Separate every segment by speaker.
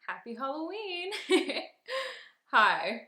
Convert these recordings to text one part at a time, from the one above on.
Speaker 1: Happy Halloween. Hi.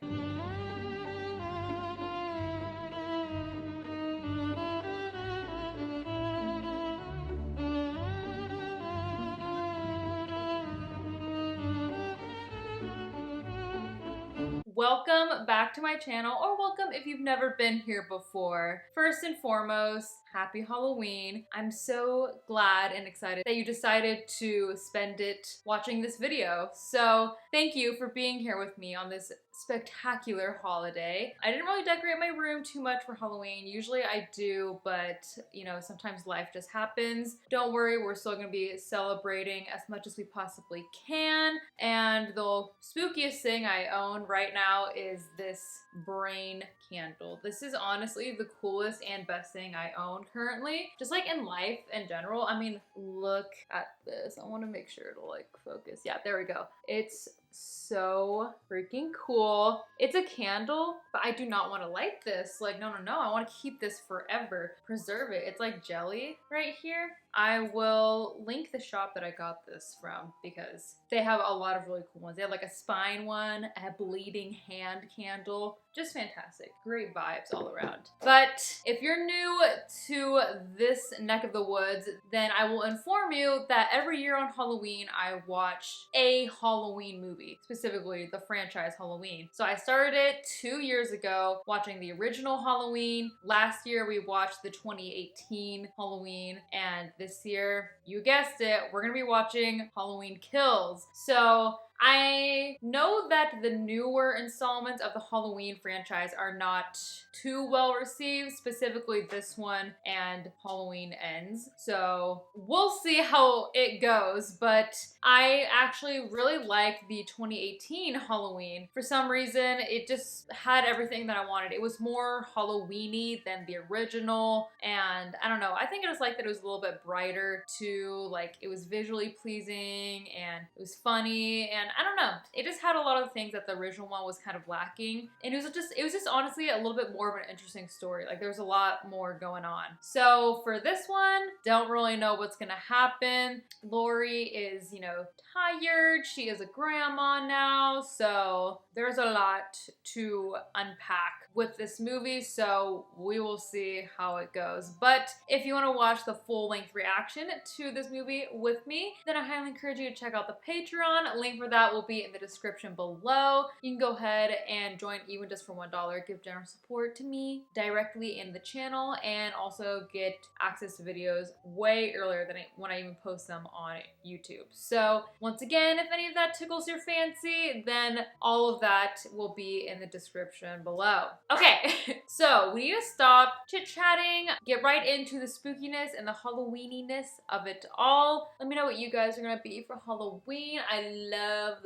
Speaker 1: Welcome back to my channel, or welcome if you've never been here before. First and foremost, happy Halloween. I'm so glad and excited that you decided to spend it watching this video. So thank you for being here with me on this spectacular holiday. I didn't really decorate my room too much for Halloween. Usually I do, but you know, sometimes life just happens. Don't worry, we're still gonna be celebrating as much as we possibly can. And the spookiest thing I own right now is this brain candle. This is honestly the coolest and best thing I own currently, just like in life in general. I mean, look at this. I want to make sure it'll like focus. Yeah, there we go. It's so freaking cool. It's a candle, but I do not want to light this. Like, no, I want to keep this forever, preserve it. It's like jelly right here. I will link the shop that I got this from because they have a lot of really cool ones. They have like a spine one, a bleeding hand candle, just fantastic. Great vibes all around. But if you're new to this neck of the woods, then I will inform you that every year on Halloween, I watch a Halloween movie, specifically the franchise Halloween. So I started it 2 years ago, watching the original Halloween. Last year, we watched the 2018 Halloween, and this year, you guessed it, we're gonna be watching Halloween Kills. So I know that the newer installments of the Halloween franchise are not too well received, specifically this one and Halloween Ends. So we'll see how it goes, but I actually really like the 2018 Halloween. For some reason, it just had everything that I wanted. It was more Halloween-y than the original, and I don't know, I think I just liked that it was a little bit brighter too, like it was visually pleasing and it was funny, and I don't know, it just had a lot of things that the original one was kind of lacking, and it was just honestly a little bit more of an interesting story. Like there was a lot more going on. So for this one, don't really know what's gonna happen. Lori is, you know, tired. She is a grandma now, so there's a lot to unpack with this movie, so we will see how it goes. But if you want to watch the full-length reaction to this movie with me, then I highly encourage you to check out the Patreon. Link for that will be in the description below. You can go ahead and join even just for $1. Give generous support to me directly in the channel, and also get access to videos way earlier than when I even post them on YouTube. So once again, if any of that tickles your fancy, then all of that will be in the description below. Okay, so we need to stop chit-chatting, get right into the spookiness and the Halloweeniness of it all. Let me know what you guys are gonna be for Halloween. I love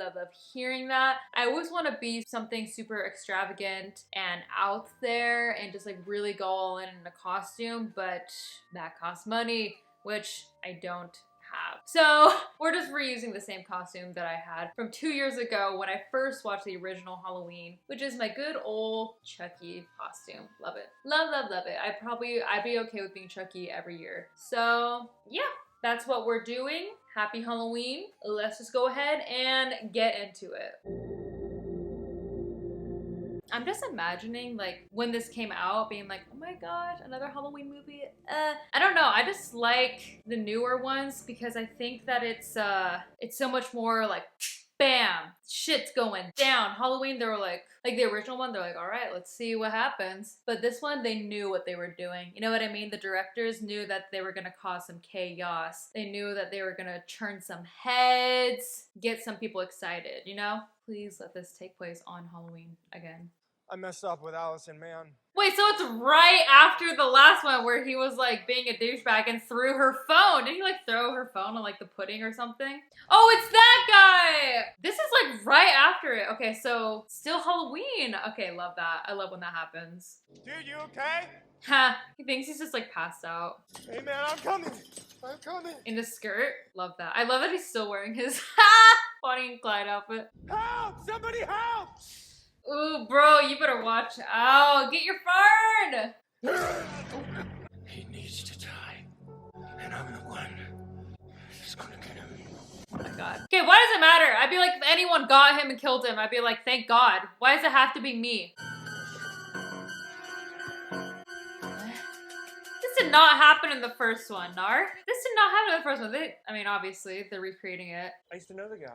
Speaker 1: hearing that. I always want to be something super extravagant and out there and just like really go all in a costume, but that costs money, which I don't have. So we're just reusing the same costume that I had from 2 years ago when I first watched the original Halloween, which is my good old Chucky costume. Love it. Love it. I'd be okay with being Chucky every year. So yeah, that's what we're doing. Happy Halloween. Let's just go ahead and get into it. I'm just imagining like when this came out being like, oh my gosh, another Halloween movie. I don't know. I just like the newer ones because I think that it's so much more like bam, shit's going down. Halloween, they were like the original one, they're like, all right, let's see what happens. But this one, they knew what they were doing. You know what I mean? The directors knew that they were gonna cause some chaos. They knew that they were gonna turn some heads, get some people excited, you know? Please let this take place on Halloween again.
Speaker 2: I messed up with Allison, man.
Speaker 1: Wait, so it's right after the last one where he was like being a douchebag and threw her phone. Didn't he like throw her phone on like the pudding or something? Oh, it's that guy! This is like right after it. Okay, so still Halloween. Okay, love that. I love when that happens.
Speaker 2: Dude, you okay?
Speaker 1: Ha, he thinks he's just like passed out.
Speaker 2: Hey man, I'm coming.
Speaker 1: In the skirt? Love that. I love that he's still wearing his Bonnie and Clyde outfit.
Speaker 2: Help! Somebody help!
Speaker 1: Ooh, bro, you better watch out. Get your fern!
Speaker 2: He needs to die. And I'm the one that's gonna get him.
Speaker 1: Oh my god. Okay, why does it matter. I'd be like, if anyone got him and killed him, I'd be like, thank God. Why does it have to be me? This did not happen in the first one, Nar. This did not happen in the first one. I mean, obviously, they're recreating it.
Speaker 2: I used to know the guy.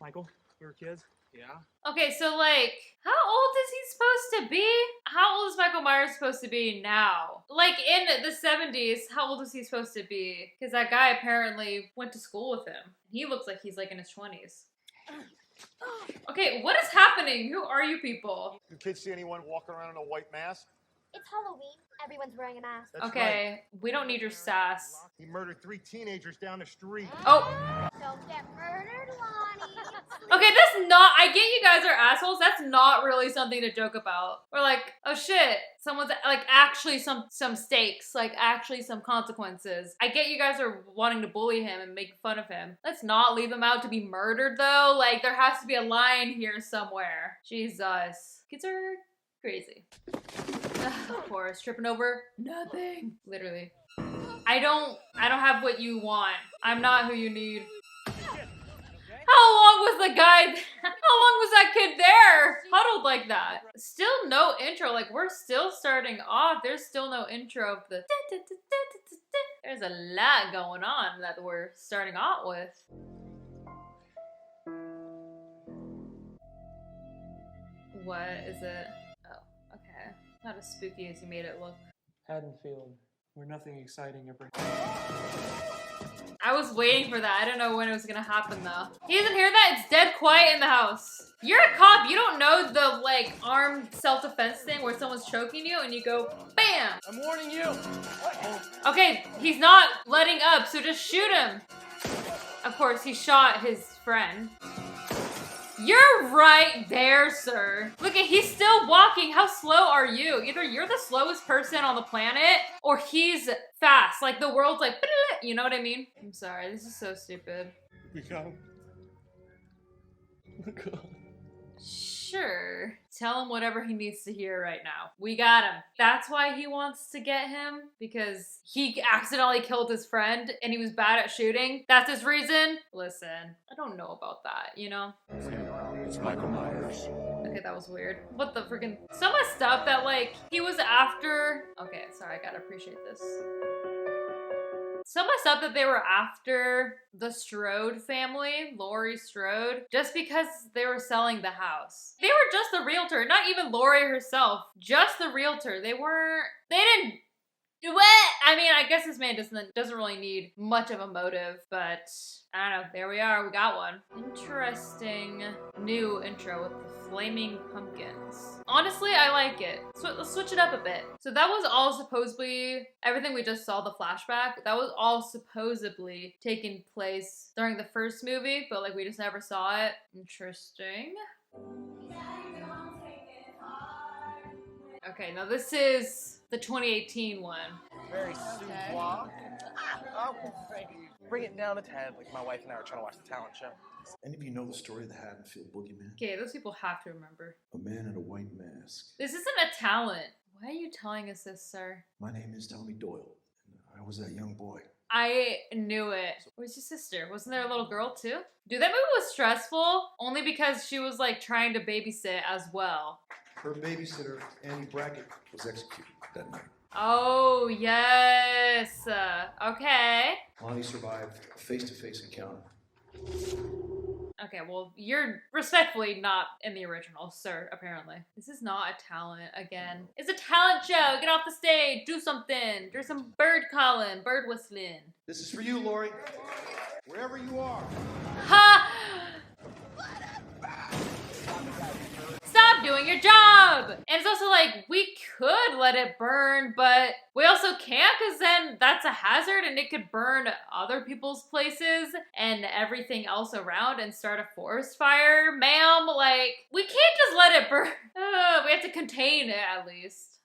Speaker 2: Michael, we were kids. Yeah.
Speaker 1: Okay, so like, how old is he supposed to be? How old is Michael Myers supposed to be now? Like in the 70s, how old is he supposed to be? Because that guy apparently went to school with him. He looks like he's like in his 20s. Okay, what is happening? Who are you people?
Speaker 2: Do kids see anyone walking around in a white mask?
Speaker 3: It's Halloween. Everyone's wearing a mask.
Speaker 2: That's
Speaker 1: Okay,
Speaker 2: right.
Speaker 1: we don't need your sass.
Speaker 2: He murdered 3 teenagers down the street.
Speaker 1: Oh.
Speaker 3: Don't get murdered, Lonnie.
Speaker 1: Okay, that's not, I get you guys are assholes. That's not really something to joke about. We're like, oh shit, someone's like actually some stakes, like actually some consequences. I get you guys are wanting to bully him and make fun of him. Let's not leave him out to be murdered though. Like there has to be a line here somewhere. Jesus. Kids are crazy. Of course, tripping over nothing. Literally. I don't have what you want. I'm not who you need. How long was the guy? How long was that kid there? Huddled like that. Still no intro. Like we're still starting off. There's still no intro of the. There's a lot going on that we're starting off with. What is it? Oh, okay. Not as spooky as you made it look.
Speaker 4: Haddonfield, where nothing exciting ever.
Speaker 1: I was waiting for that. I don't know when it was gonna happen though. He doesn't hear that? It's dead quiet in the house. You're a cop. You don't know the like armed self-defense thing where someone's choking you and you go BAM!
Speaker 2: I'm warning you.
Speaker 1: Okay, he's not letting up, so just shoot him. Of course, he shot his friend. You're right there, sir. Look at, he's still walking. How slow are you? Either you're the slowest person on the planet or he's fast. Like the world's like, you know what I mean? I'm sorry, this is so stupid.
Speaker 2: We got him.
Speaker 1: Sure. Tell him whatever he needs to hear right now. We got him. That's why he wants to get him, because he accidentally killed his friend and he was bad at shooting. That's his reason? Listen, I don't know about that, you know?
Speaker 2: It's Michael Myers.
Speaker 1: Okay, that was weird. What the freaking... So messed up that, like, he was after... Okay, sorry, I gotta appreciate this. So messed up that they were after the Strode family, Laurie Strode, just because they were selling the house. They were just the realtor, not even Laurie herself, just the realtor. They didn't do it. I mean, I guess this man doesn't really need much of a motive, but I don't know, there we are, we got one. Interesting new intro with the flaming pumpkins. Honestly, I like it. So let's switch it up a bit. So that was all supposedly, everything we just saw, the flashback, that was all supposedly taking place during the first movie, but like we just never saw it. Interesting. Okay, now this is the 2018 one.
Speaker 5: Very souffle. Oh, thank you. Bring it down to 10, like my wife and I were trying to watch the talent show.
Speaker 6: Any of you know the story of the Haddonfield Boogeyman?
Speaker 1: Okay, those people have to remember.
Speaker 6: A man in a white mask.
Speaker 1: This isn't a talent. Why are you telling us this, sir?
Speaker 6: My name is Tommy Doyle, and I was that young boy.
Speaker 1: I knew it. Where's your sister? Wasn't there a little girl too? Dude, that movie was stressful only because she was like trying to babysit as well.
Speaker 6: Her babysitter, Annie Brackett, was executed that night.
Speaker 1: Oh, yes. Okay.
Speaker 6: Lonnie survived a face-to-face encounter.
Speaker 1: Okay, well, you're respectfully not in the original, sir, apparently. This is not a talent again. It's a talent show. Get off the stage. Do something. Do some bird calling, bird whistling.
Speaker 6: This is for you, Laurie. Wherever you are.
Speaker 1: Ha! Stop doing your job! And it's also like, we could let it burn, but we also can't, because then that's a hazard and it could burn other people's places and everything else around and start a forest fire. Ma'am, like, we can't just let it burn. We have to contain it at least.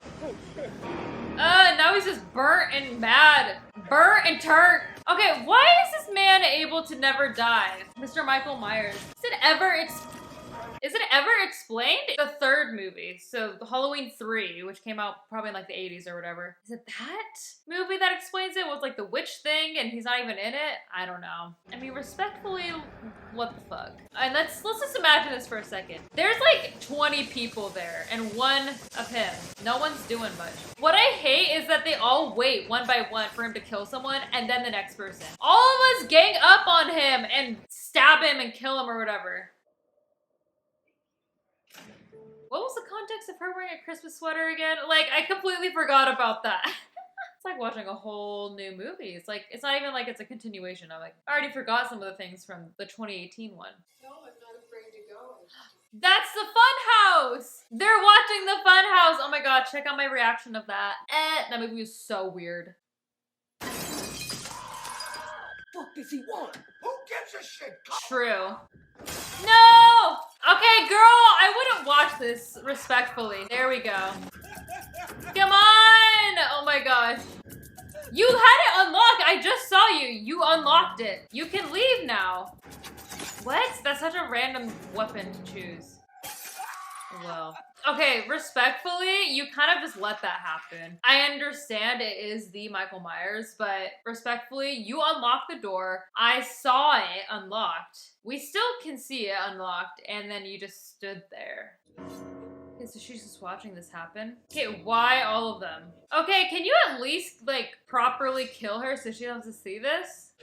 Speaker 1: Now he's just burnt and mad. Burnt and turned. Okay, why is this man able to never die? Mr. Michael Myers. Is it ever Is it ever explained? The third movie, so the Halloween 3, which came out probably in like the 80s or whatever. Is it that movie that explains it? Was like the witch thing and he's not even in it? I don't know. I mean, respectfully, what the fuck? And let's just imagine this for a second. There's like 20 people there and one of him. No one's doing much. What I hate is that they all wait one by one for him to kill someone and then the next person. All of us gang up on him and stab him and kill him or whatever. What was the context of her wearing a Christmas sweater again? Like, I completely forgot about that. It's like watching a whole new movie. It's like, it's not even like it's a continuation. I'm like, I already forgot some of the things from the 2018 one.
Speaker 7: No, I'm not afraid to go.
Speaker 1: That's the fun house! They're watching the fun house! Oh my god, check out my reaction of that. That movie was so weird.
Speaker 8: Fuck does he want? Who gives a shit?
Speaker 1: True. No! Okay, girl, I wouldn't watch this respectfully. There we go. Come on! Oh my gosh. You had it unlocked. I just saw you. You unlocked it. You can leave now. What? That's such a random weapon to choose. Well. Okay, respectfully, you kind of just let that happen. I understand it is the Michael Myers, but respectfully, you unlocked the door. I saw it unlocked. We still can see it unlocked, and then you just stood there. Okay, so she's just watching this happen. Okay, why all of them? Okay, can you at least, like, properly kill her so she doesn't have to see this?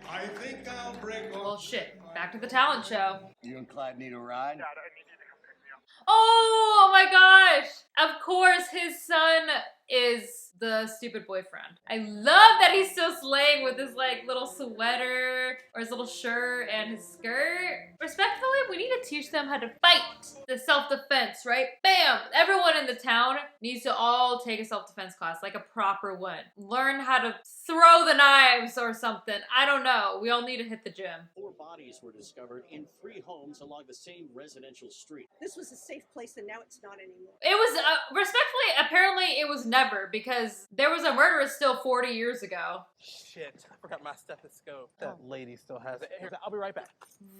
Speaker 6: I think I'll break off.
Speaker 1: Well, shit. Back to the talent show.
Speaker 8: You and Clyde need a ride?
Speaker 2: Dad, I need you to come pick me up.
Speaker 1: Oh my gosh! Of course, his son is the stupid boyfriend. I love that he's still slaying with his like little sweater or his little shirt and his skirt. Respectfully, we need to teach them how to fight. The self-defense, right? Bam! Everyone in the town needs to all take a self-defense class, like a proper one. Learn how to throw the knives or something. I don't know. We all need to hit the gym.
Speaker 9: 4 bodies were discovered in 3 homes along the same residential street.
Speaker 7: This was a safe place and now it's not anymore.
Speaker 1: It was, respectfully, apparently it was never, because there was a murder still 40 years ago.
Speaker 5: Shit, I forgot my stethoscope. That lady still has it. Here, I'll be right back.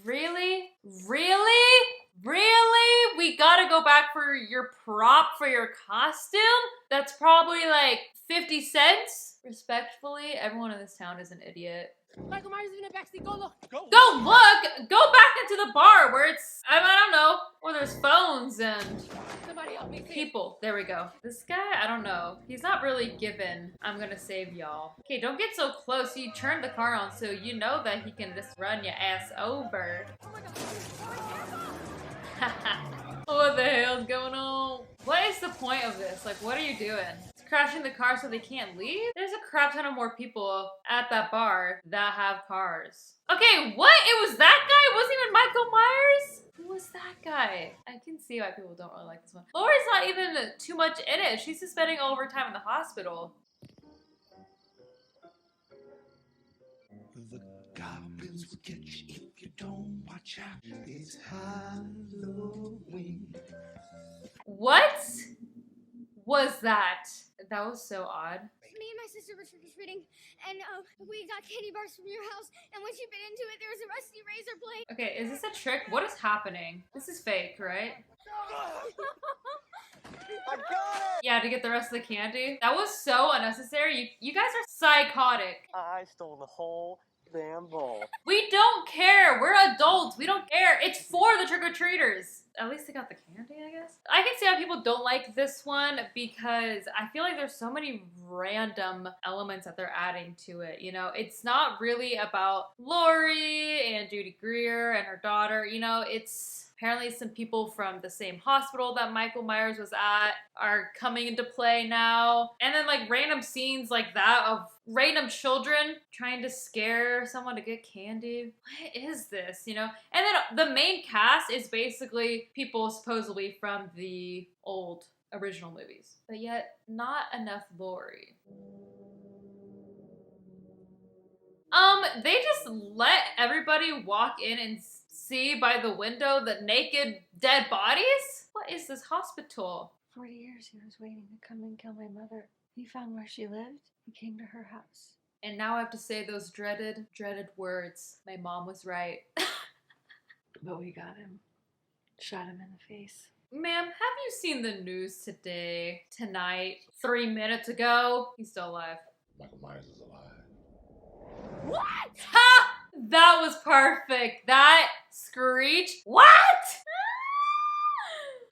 Speaker 1: Really? Really? Really? We gotta go back for your prop for your costume? That's probably like 50 cents? Respectfully, everyone in this town is an idiot.
Speaker 7: Michael Myers is in the backseat. Go look.
Speaker 1: Go look! Go back into the bar where it's, I don't know, where there's phones and
Speaker 7: Somebody help me.
Speaker 1: people. There we go. This guy, I don't know. He's not really given, I'm gonna save y'all. Okay, don't get so close. You turned the car on so you know that he can just run your ass over. What the hell's going on? What is the point of this? Like, what are you doing? Crashing the car so they can't leave? There's a crap ton of more people at that bar that have cars. Okay, what? It was that guy? It wasn't even Michael Myers? Who was that guy? I can see why people don't really like this one. Laura's not even too much in it. She's just spending all of her time in the hospital.
Speaker 6: The goblins will get you if you don't watch out. It's Halloween.
Speaker 1: What was that? That was so odd.
Speaker 3: Me and my sister were trick-or-treating, and we got candy bars from your house, and when she bit into it, there was a rusty razor blade.
Speaker 1: Okay, is this a trick? What is happening? This is fake, right?
Speaker 5: I got it!
Speaker 1: Yeah, to get the rest of the candy. That was so unnecessary. You guys are psychotic.
Speaker 5: I stole the whole damn bowl.
Speaker 1: We don't care. We're adults. We don't care. It's for the trick-or-treaters. At least they got the candy, I guess. I can see how people don't like this one because I feel like there's so many random elements that they're adding to it. You know, it's not really about Laurie and Judy Greer and her daughter. You know, it's apparently some people from the same hospital that Michael Myers was at are coming into play now. And then like random scenes like that of random children trying to scare someone to get candy. What is this, you know? And then the main cast is basically people supposedly from the old original movies. But yet, not enough Laurie. They just let everybody walk in and see by the window the naked dead bodies? What is this hospital?
Speaker 10: 40 years he was waiting to come and kill my mother. He found where she lived. He came to her house.
Speaker 1: And now I have to say those dreaded words. My mom was right.
Speaker 10: But we got him. Shot him in the face.
Speaker 1: Ma'am, have you seen the news today, tonight, 3 minutes ago? He's still alive.
Speaker 6: Michael Myers is alive.
Speaker 1: What? Ha! That was perfect. That screech. What?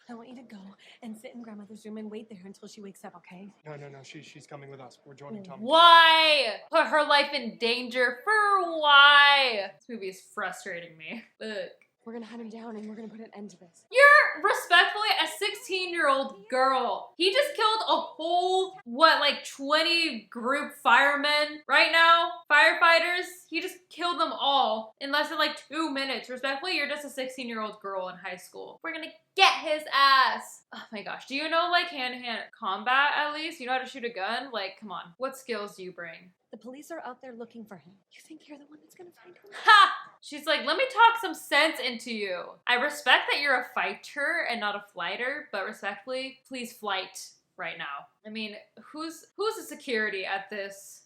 Speaker 7: I want you to go and sit in grandmother's room and wait there until she wakes up, okay?
Speaker 4: No, she's coming with us. We're joining Tommy.
Speaker 1: Why? Put her life in danger for why? This movie is frustrating me. Look.
Speaker 7: We're gonna hunt him down and we're gonna put an end to this.
Speaker 1: You're respectfully a 16-year-old girl. He just killed a whole, what, like 20 group firemen right now? Firefighters? He just killed them all in less than like 2 minutes. Respectfully, you're just a 16-year-old girl in high school. We're gonna get his ass. Oh my gosh. Do you know like hand-to-hand combat at least? You know how to shoot a gun? Like, come on. What skills do you bring?
Speaker 7: The police are out there looking for him. You think you're the one that's gonna find him?
Speaker 1: Ha! She's like, let me talk some sense into you. I respect that you're a fighter and not a flighter, but respectfully, please flight right now. I mean, who's the security at this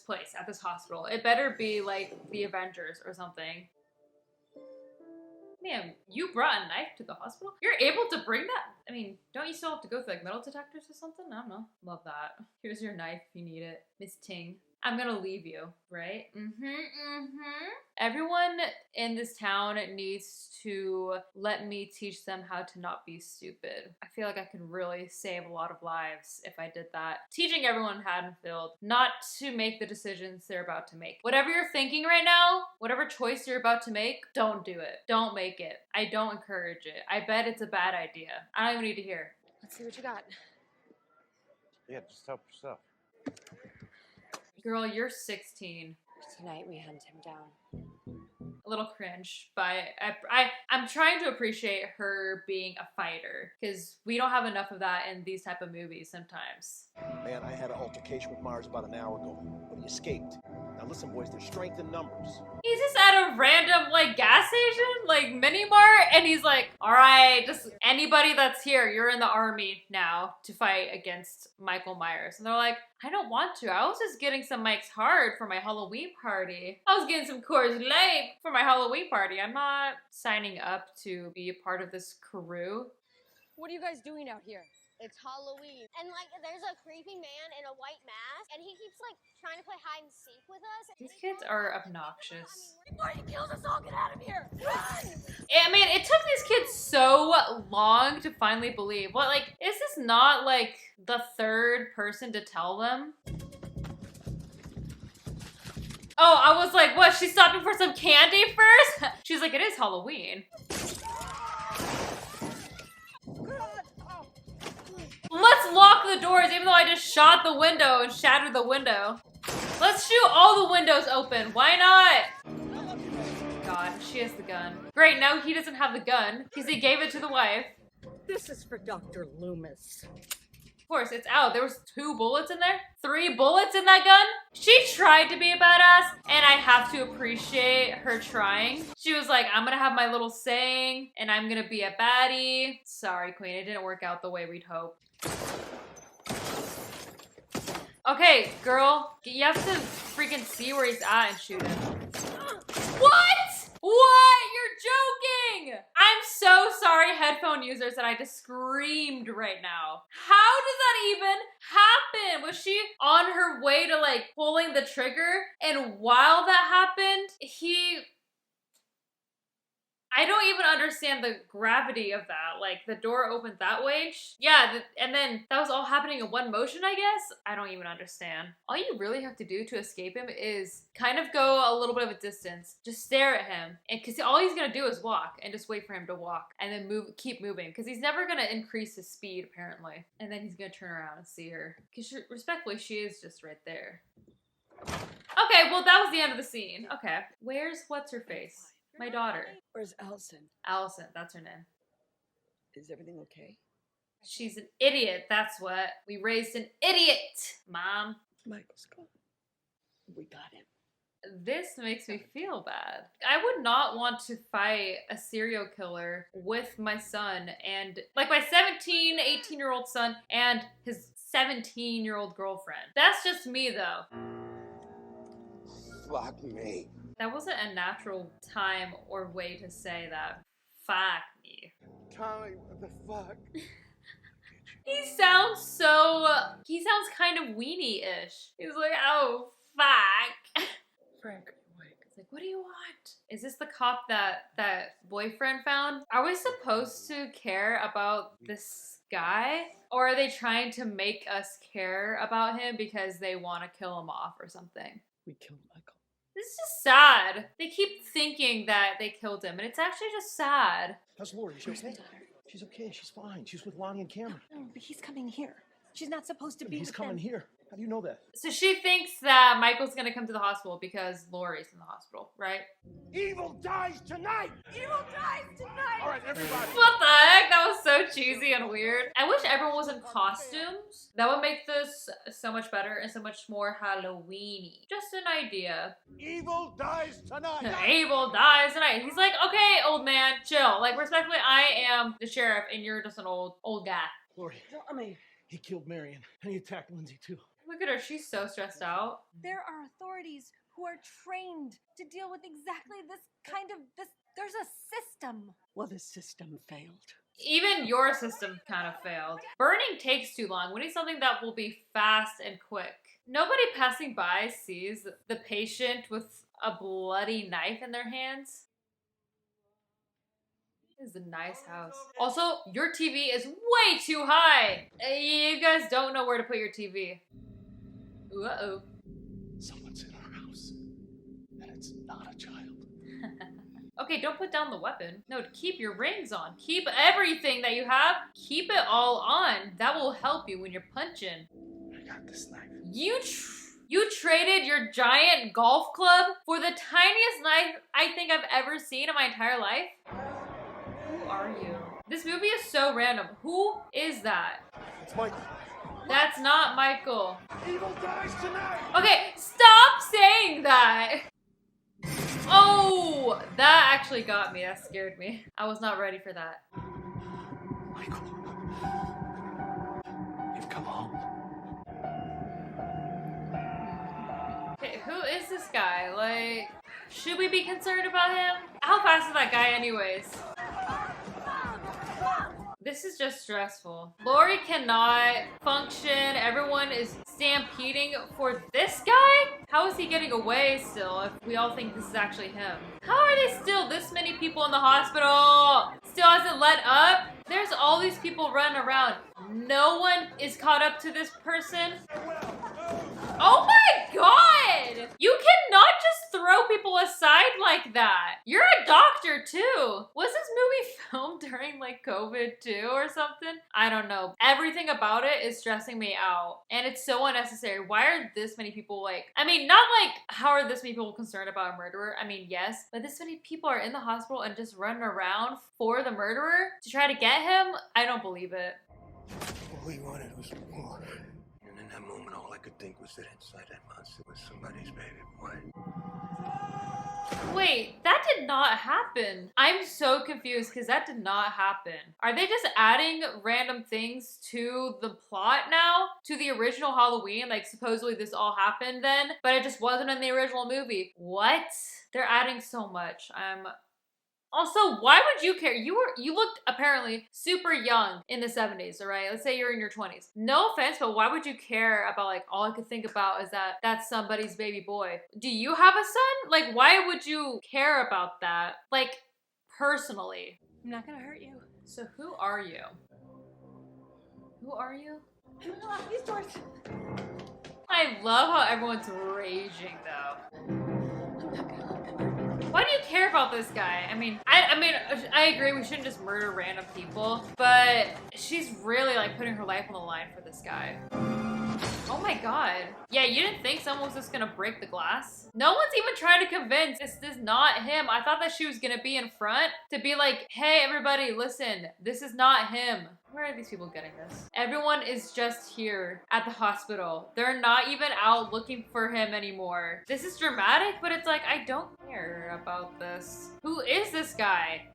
Speaker 1: place, at this hospital? It better be like the Avengers or something. Ma'am, you brought a knife to the hospital? You're able to bring that? I mean, don't you still have to go through like metal detectors or something? I don't know. Love that. Here's your knife if you need it. Miss Ting. I'm gonna leave you, right? Everyone in this town needs to let me teach them how to not be stupid. I feel like I could really save a lot of lives if I did that. Teaching everyone in Haddonfield not to make the decisions they're about to make. Whatever you're thinking right now, whatever choice you're about to make, don't do it. Don't make it. I don't encourage it. I bet it's a bad idea. I don't even need to hear.
Speaker 7: Let's see what you got.
Speaker 5: Yeah, just help yourself.
Speaker 1: Girl, you're 16.
Speaker 7: Tonight we hunt him down.
Speaker 1: A little cringe, but I'm trying to appreciate her being a fighter because we don't have enough of that in these type of movies sometimes.
Speaker 11: Man, I had an altercation with Myers about an hour ago, but he escaped. Now listen, boys, there's strength in numbers.
Speaker 1: He's just at a random like gas station, like mini mart, and he's like, all right, just anybody that's here, you're in the army now to fight against Michael Myers. And they're like, I don't want to. I was just getting some Mike's Hard for my Halloween party. I was getting some Coors Light for my Halloween party. I'm not signing up to be a part of this crew.
Speaker 7: What are you guys doing out here?
Speaker 3: It's Halloween. And like there's a creepy man in a white mask and he keeps like trying to play hide and seek with us.
Speaker 1: These kids are obnoxious.
Speaker 7: Before he kills us all, get out of here! Run!
Speaker 1: I mean, it took these kids so long to finally believe. What, like, is this not like the third person to tell them? Oh, I was like, what? She's stopping for some candy first? She's like, it is Halloween. Let's lock the doors, even though I just shot the window and shattered the window. Let's shoot all the windows open. Why not? God, she has the gun. Great, now he doesn't have the gun because he gave it to the wife.
Speaker 7: This is for Dr. Loomis.
Speaker 1: Of course, it's out. There was 2 bullets in there? 3 bullets in that gun? She tried to be a badass, and I have to appreciate her trying. She was like, I'm gonna have my little saying, and I'm gonna be a baddie. Sorry, Queen, it didn't work out the way we'd hoped. Okay, girl, you have to freaking see where he's at and shoot him. What? What? You're joking! I'm so sorry, headphone users, that I just screamed right now. How does that even happen? Was she on her way to like pulling the trigger? And while that happened, I don't even understand the gravity of that. Like, the door opened that way. Yeah, and then that was all happening in one motion, I guess? I don't even understand. All you really have to do to escape him is kind of go a little bit of a distance. Just stare at him. And because all he's gonna do is walk and just wait for him to walk and then keep moving. Because he's never gonna increase his speed, apparently. And then he's gonna turn around and see her. Because respectfully, she is just right there. Okay, well, that was the end of the scene. Okay. Where's what's-her-face? My daughter.
Speaker 7: Where's Allison?
Speaker 1: Allison, that's her name.
Speaker 7: Is everything okay?
Speaker 1: She's an idiot, that's what. We raised an idiot, Mom.
Speaker 7: Michael's gone. We got him.
Speaker 1: This makes me feel bad. I would not want to fight a serial killer with my son and, like, my 17, 18-year-old son and his 17-year-old girlfriend. That's just me, though.
Speaker 8: Fuck me.
Speaker 1: That wasn't a natural time or way to say that. fuck me.
Speaker 8: Tommy, what the fuck?
Speaker 1: He sounds kind of weenie-ish. He's like, oh, fuck.
Speaker 8: Frank,
Speaker 1: It's like, what do you want? Is this the cop that boyfriend found? Are we supposed to care about this guy? Or are they trying to make us care about him because they want to kill him off or something?
Speaker 2: We killed Michael.
Speaker 1: This is just sad. They keep thinking that they killed him, and it's actually just sad.
Speaker 11: How's Lori? Is she okay? She's okay. She's fine. She's with Lonnie and Cameron.
Speaker 7: No, but he's coming here. She's not supposed to be
Speaker 11: He's
Speaker 7: with
Speaker 11: coming
Speaker 7: them.
Speaker 11: here. How do you know that?
Speaker 1: So she thinks that Michael's gonna come to the hospital because Lori's in the hospital, right?
Speaker 8: Evil dies tonight!
Speaker 7: Evil dies tonight!
Speaker 8: All right, everybody.
Speaker 1: What the heck? That was so cheesy and weird. I wish everyone was in costumes. That would make this so much better and so much more Halloween-y. Just an idea.
Speaker 8: Evil dies tonight!
Speaker 1: Abel dies tonight. He's like, okay, old man, chill. Like, respectfully, I am the sheriff and you're just an old guy.
Speaker 11: Lori, he killed Marion and he attacked Lindsay too.
Speaker 1: Look at her, she's so stressed out.
Speaker 7: There are authorities who are trained to deal with exactly this kind of there's a system.
Speaker 10: Well, the system failed.
Speaker 1: Even your system kind of failed. Burning takes too long. We need something that will be fast and quick. Nobody passing by sees the patient with a bloody knife in their hands. This is a nice house. Also, your TV is way too high. You guys don't know where to put your TV. Uh-oh.
Speaker 11: Someone's in our house, and it's not a child.
Speaker 1: Okay, don't put down the weapon. No, keep your rings on. Keep everything that you have. Keep it all on. That will help you when you're punching.
Speaker 8: I got this knife.
Speaker 1: You traded your giant golf club for the tiniest knife I think I've ever seen in my entire life? Who are you? This movie is so random. Who is that?
Speaker 11: It's Michael.
Speaker 1: That's not Michael.
Speaker 8: Evil dies tonight!
Speaker 1: Okay, stop saying that! Oh, that actually got me. That scared me. I was not ready for that.
Speaker 11: Michael. You've come home.
Speaker 1: Okay, who is this guy? Like, should we be concerned about him? How fast is that guy anyways? This is just stressful. Lori cannot function. Everyone is stampeding for this guy? How is he getting away still if we all think this is actually him? How are they still this many people in the hospital? Still hasn't let up? There's all these people running around. No one is caught up to this person. Oh my god! You cannot just throw people aside like that. You're a doctor too. Was this movie filmed during like COVID too or something? I don't know. Everything about it is stressing me out. And it's so unnecessary. Why are this many people like, I mean, not like how are this many people concerned about a murderer? I mean, yes, but this many people are in the hospital and just running around for the murderer to try to get him? I don't believe it.
Speaker 8: All we wanted was more. And in that moment, all I could think was that inside that monster was somebody's baby boy.
Speaker 1: Wait, that did not happen. I'm so confused because that did not happen. Are they just adding random things to the plot now? To the original Halloween? Like supposedly this all happened then, but it just wasn't in the original movie. What? They're adding so much. Also, why would you care? You looked apparently super young in the 70s, all right? Let's say you're in your 20s. No offense, but why would you care about like, all I could think about is that that's somebody's baby boy. Do you have a son? Like, why would you care about that? Like, personally.
Speaker 7: I'm not gonna hurt you.
Speaker 1: So who are you? Who are you?
Speaker 7: I'm gonna lock these doors.
Speaker 1: I love how everyone's raging though. Why do you care about this guy? I mean, I agree we shouldn't just murder random people, but she's really like putting her life on the line for this guy. Oh my god. Yeah, you didn't think someone was just gonna break the glass? No one's even trying to convince this is not him. I thought that she was gonna be in front to be like, hey everybody, listen, this is not him. Where are these people getting this? Everyone is just here at the hospital. They're not even out looking for him anymore. This is dramatic, but it's like, I don't care about this. Who is this guy?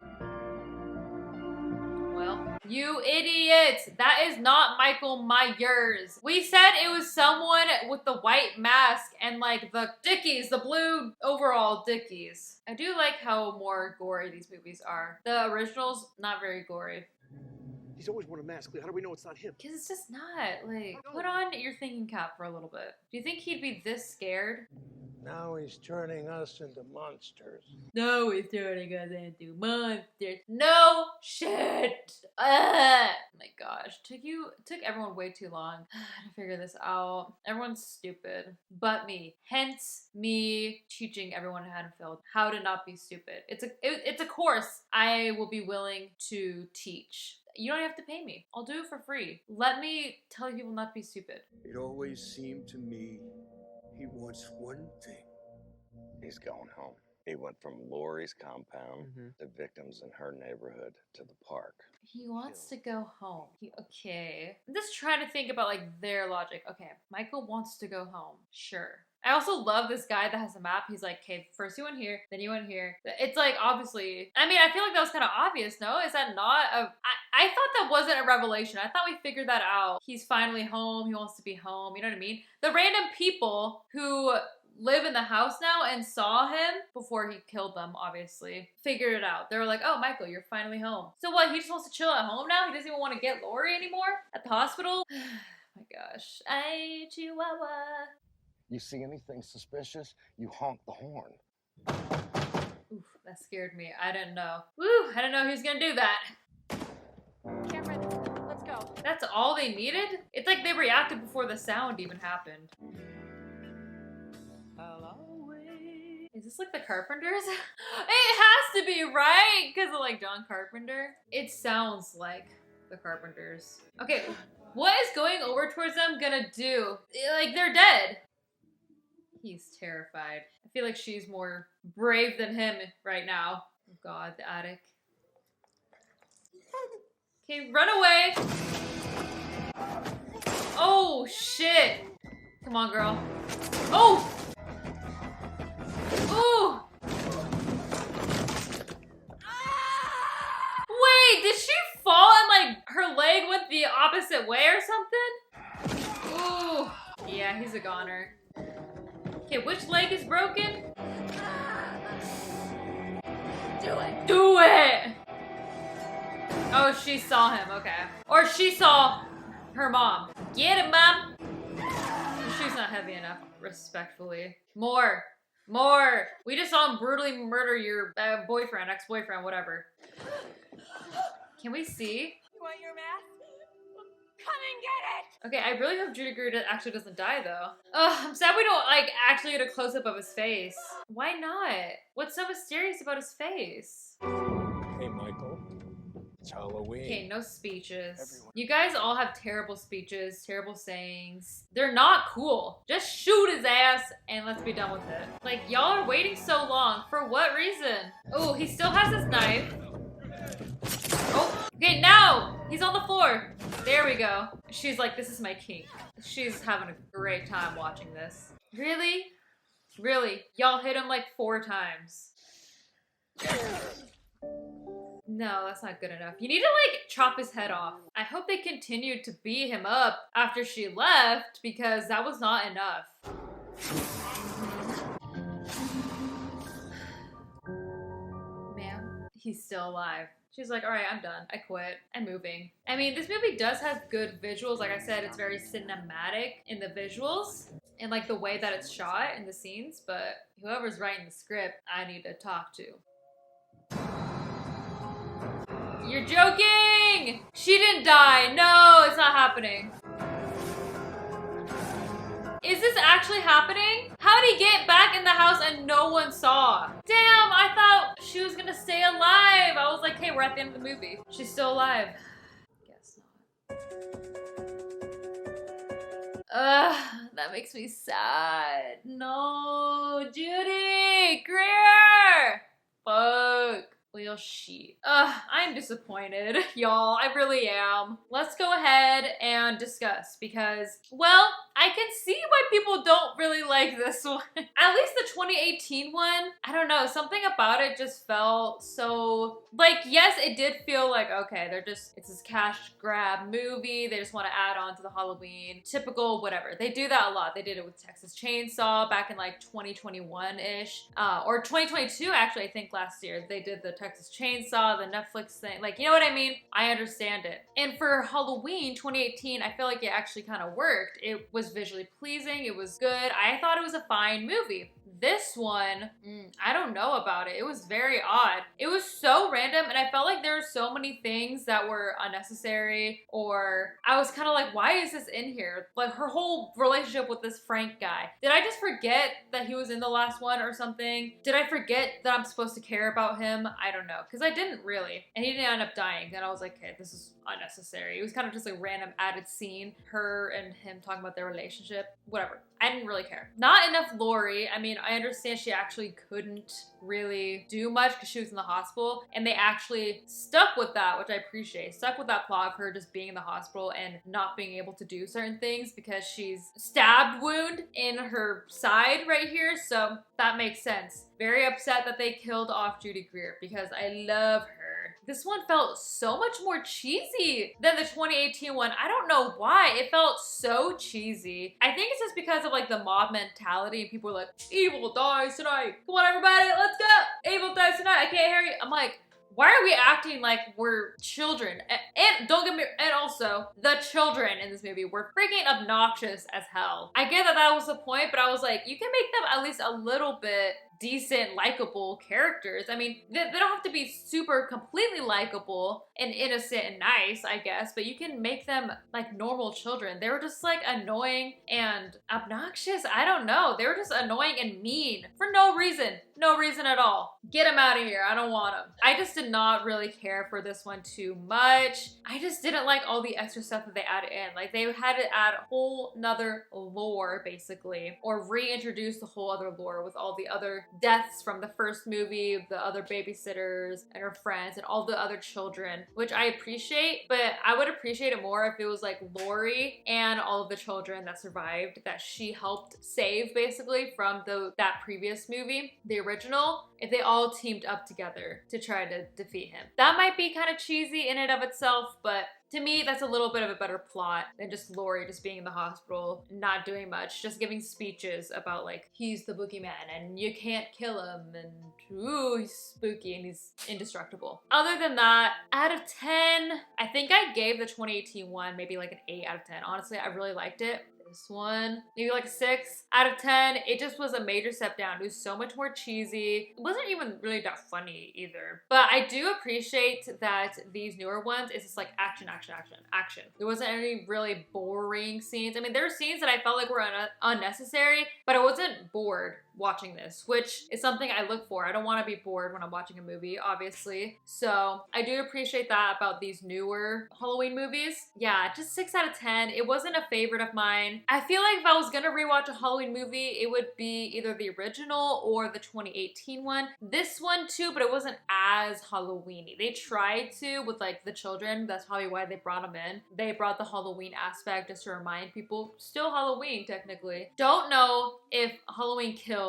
Speaker 1: Well, you idiots! That is not Michael Myers. We said it was someone with the white mask and like the dickies, the blue overall dickies. I do like how more gory these movies are. The originals, not very gory.
Speaker 11: He's always worn a mask. How do we know it's not him?
Speaker 1: Because it's just not. Like, put on your thinking cap for a little bit. Do you think he'd be this scared?
Speaker 8: Now he's turning us into monsters.
Speaker 1: No, he's turning us into monsters. No shit. Ugh. My gosh, took everyone way too long to figure this out. Everyone's stupid, but me. Hence me teaching everyone how to not be stupid. It's a course I will be willing to teach. You don't have to pay me. I'll do it for free. Let me tell people not to be stupid.
Speaker 8: It always seemed to me he wants one thing. He's going home. He went from Lori's compound, the victims in her neighborhood, to the park.
Speaker 1: He wants to go home. Okay. I'm just trying to think about like their logic. Okay, Michael wants to go home. Sure. I also love this guy that has a map. He's like, okay, first you went here, then you went here. It's like, obviously, I mean, I feel like that was kind of obvious, no? Is that not I thought that wasn't a revelation. I thought we figured that out. He's finally home. He wants to be home. You know what I mean? The random people who live in the house now and saw him before he killed them, obviously, figured it out. They were like, oh, Michael, you're finally home. So what, he just wants to chill at home now? He doesn't even want to get Lori anymore at the hospital? My gosh. Ay, Chihuahua.
Speaker 8: You see anything suspicious, you honk the horn.
Speaker 1: Oof, that scared me. I didn't know. Woo, I didn't know he was gonna do that.
Speaker 7: Cameron, let's go.
Speaker 1: That's all they needed? It's like they reacted before the sound even happened. Is this like the Carpenters? It has to be, right? Because of like John Carpenter. It sounds like the Carpenters. Okay, what is going over towards them gonna do? Like, they're dead. He's terrified. I feel like she's more brave than him right now. Oh God, the attic. Okay, run away. Oh, shit. Come on, girl. Oh! Ooh! Wait, did she fall and like her leg went the opposite way or something? Ooh. Yeah, he's a goner. Okay, which leg is broken? Do it. Do it! Oh, she saw him, okay. Or she saw her mom. Get it, mom! She's not heavy enough, respectfully. More. More! We just saw him brutally murder your boyfriend, ex-boyfriend, whatever. Can we see?
Speaker 7: You want your mask? Come and get it!
Speaker 1: Okay, I really hope Judy Greer actually doesn't die, though. Ugh, I'm sad we don't, like, actually get a close-up of his face. Why not? What's so mysterious about his face?
Speaker 8: Hey, Michael. It's Halloween.
Speaker 1: Okay, no speeches. You guys all have terrible speeches, terrible sayings. They're not cool. Just shoot his ass and let's be done with it. Like, y'all are waiting so long. For what reason? Oh, he still has his knife. Oh, okay, now he's on the floor. There we go. She's like, this is my kink. She's having a great time watching this. Really? Really? Y'all hit him like 4 times. No, that's not good enough. You need to, like, chop his head off. I hope they continued to beat him up after she left, because that was not enough. Ma'am, he's still alive. She's like, all right, I'm done. I quit. I'm moving. I mean, this movie does have good visuals. Like I said, it's very cinematic in the visuals and, like, the way that it's shot in the scenes, but whoever's writing the script, I need to talk to. You're joking! She didn't die. No, it's not happening. Is this actually happening? How did he get back in the house and no one saw? Damn, I thought she was gonna stay alive. I was like, hey, we're at the end of the movie. She's still alive. Guess not. That makes me sad. No, Judy! Greer! Fuck. Well, shit. I'm disappointed, y'all. I really am. Let's go ahead and discuss because, well, I can see why people don't really like this one. At least the 2018 one, I don't know, something about it just felt so, like, yes, it did feel like, okay, it's this cash grab movie. They just want to add on to the Halloween, typical whatever. They do that a lot. They did it with Texas Chainsaw back in like 2021-ish, or 2022 actually, I think last year. They did the Texas Chainsaw, the Netflix thing, like, you know what I mean? I understand it. And for Halloween 2018, I feel like it actually kind of worked. It was visually pleasing, it was good. I thought it was a fine movie. This one, I don't know about it. It was very odd. It was so random, and I felt like there were so many things that were unnecessary, or I was kind of like, why is this in here? Like her whole relationship with this Frank guy. Did I just forget that he was in the last one or something? Did I forget that I'm supposed to care about him? I don't know, because I didn't really. And he didn't end up dying. Then I was like, okay, this is unnecessary. It was kind of just a random added scene, her and him talking about their relationship, whatever. I didn't really care. Not enough Lori. I mean, I understand she actually couldn't really do much because she was in the hospital, and they actually stuck with that, which I appreciate. Stuck with that plot of her just being in the hospital and not being able to do certain things because she's stabbed wound in her side right here, so that makes sense. Very upset that they killed off Judy Greer because I love her. This one felt so much more cheesy than the 2018 one. I don't know why. It felt so cheesy. I think it's just because of like the mob mentality and people are like, evil dies tonight. Come on everybody, let's go. Evil dies tonight. I can't hear you. I'm like, why are we acting like we're children? And don't get me, and also the children in this movie were freaking obnoxious as hell. I get that that was the point, but I was like, you can make them at least a little bit decent, likable characters. I mean, they don't have to be super completely likable and innocent and nice, I guess, but you can make them like normal children. They were just like annoying and obnoxious. I don't know. They were just annoying and mean for no reason. No reason at all. Get them out of here. I don't want them. I just did not really care for this one too much. I just didn't like all the extra stuff that they added in. Like they had to add a whole nother lore basically, or reintroduce the whole other lore with all the other deaths from the first movie, the other babysitters and her friends and all the other children, which I appreciate, but I would appreciate it more if it was like Lori and all of the children that survived that she helped save basically from that previous movie, the original, if they all teamed up together to try to defeat him. That might be kind of cheesy in and of itself, but to me, that's a little bit of a better plot than just Lori just being in the hospital, not doing much, just giving speeches about like, he's the boogeyman and you can't kill him and ooh, he's spooky and he's indestructible. Other than that, out of 10, I think I gave the 2018 one maybe like an 8 out of 10. Honestly, I really liked it. This one, maybe like a 6 out of 10. It just was a major step down. It was so much more cheesy. It wasn't even really that funny either. But I do appreciate that these newer ones is just like action, action, action, action. There wasn't any really boring scenes. I mean, there were scenes that I felt like were unnecessary, but I wasn't bored watching this, which is something I look for. I don't want to be bored when I'm watching a movie, obviously. So I do appreciate that about these newer Halloween movies. Yeah, just 6 out of 10. It wasn't a favorite of mine. I feel like if I was gonna rewatch a Halloween movie, it would be either the original or the 2018 one. This one too, but it wasn't as Halloween-y. They tried to with like the children. That's probably why they brought them in. They brought the Halloween aspect just to remind people, still Halloween technically. Don't know if Halloween Kills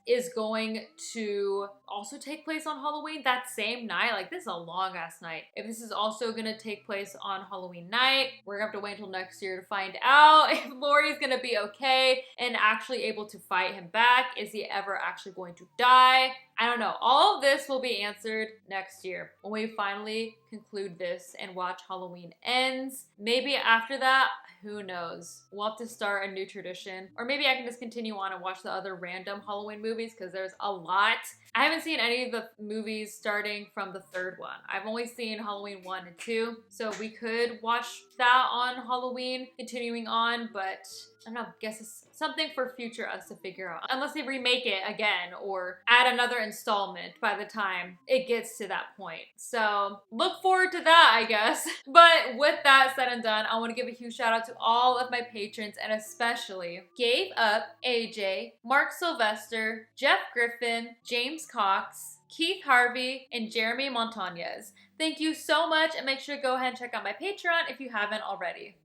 Speaker 1: is going to also take place on Halloween that same night. Like this is a long ass night. If this is also gonna take place on Halloween night, we're gonna have to wait until next year to find out if Laurie's gonna be okay and actually able to fight him back. Is he ever actually going to die? I don't know. All of this will be answered next year when we finally conclude this and watch Halloween Ends. Maybe after that, who knows? We'll have to start a new tradition. Or maybe I can just continue on and watch the other random Halloween movies because there's a lot. I haven't seen any of the movies starting from the third one. I've only seen Halloween 1 and 2. So we could watch that on Halloween, continuing on, but I don't know, I guess it's something for future us to figure out. Unless they remake it again or add another installment by the time it gets to that point. So look forward to that, I guess. But with that said and done, I want to give a huge shout out to all of my patrons and especially Gave Up, AJ, Mark Sylvester, Jeff Griffin, James Cox, Keith Harvey, and Jeremy Montañez. Thank you so much and make sure to go ahead and check out my Patreon if you haven't already.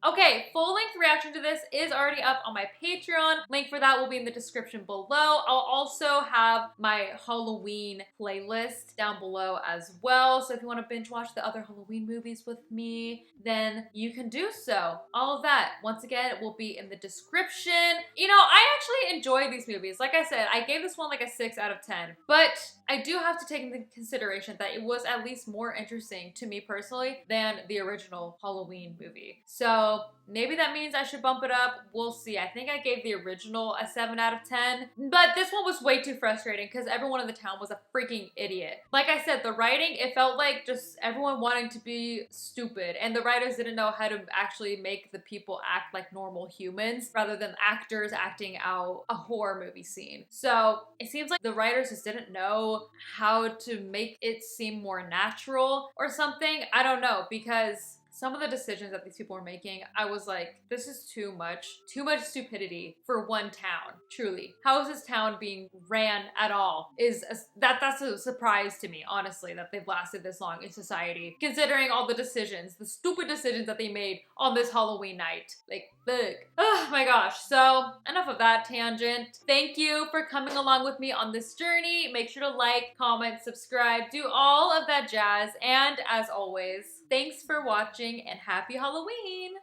Speaker 1: Okay, full-length reaction to this is already up on my Patreon. Link for that will be in the description below. I'll also have my Halloween playlist down below as well. So if you want to binge watch the other Halloween movies with me, then you can do so. All of that, once again, will be in the description. You know, I actually enjoy these movies. Like I said, I gave this one like a 6 out of 10. But I do have to take into consideration that it was at least more interesting to me personally than the original Halloween movie. So maybe that means I should bump it up. We'll see. I think I gave the original a 7 out of 10. But this one was way too frustrating because everyone in the town was a freaking idiot. Like I said, the writing, it felt like just everyone wanting to be stupid. And the writers didn't know how to actually make the people act like normal humans rather than actors acting out a horror movie scene. So it seems like the writers just didn't know how to make it seem more natural or something. I don't know, because some of the decisions that these people were making, I was like, this is too much stupidity for one town, truly. How is this town being ran at all? That's a surprise to me, honestly, that they've lasted this long in society, considering all the decisions, the stupid decisions that they made on this Halloween night. Like, ugh. Oh my gosh. So enough of that tangent. Thank you for coming along with me on this journey. Make sure to like, comment, subscribe, do all of that jazz. And as always, thanks for watching and happy Halloween!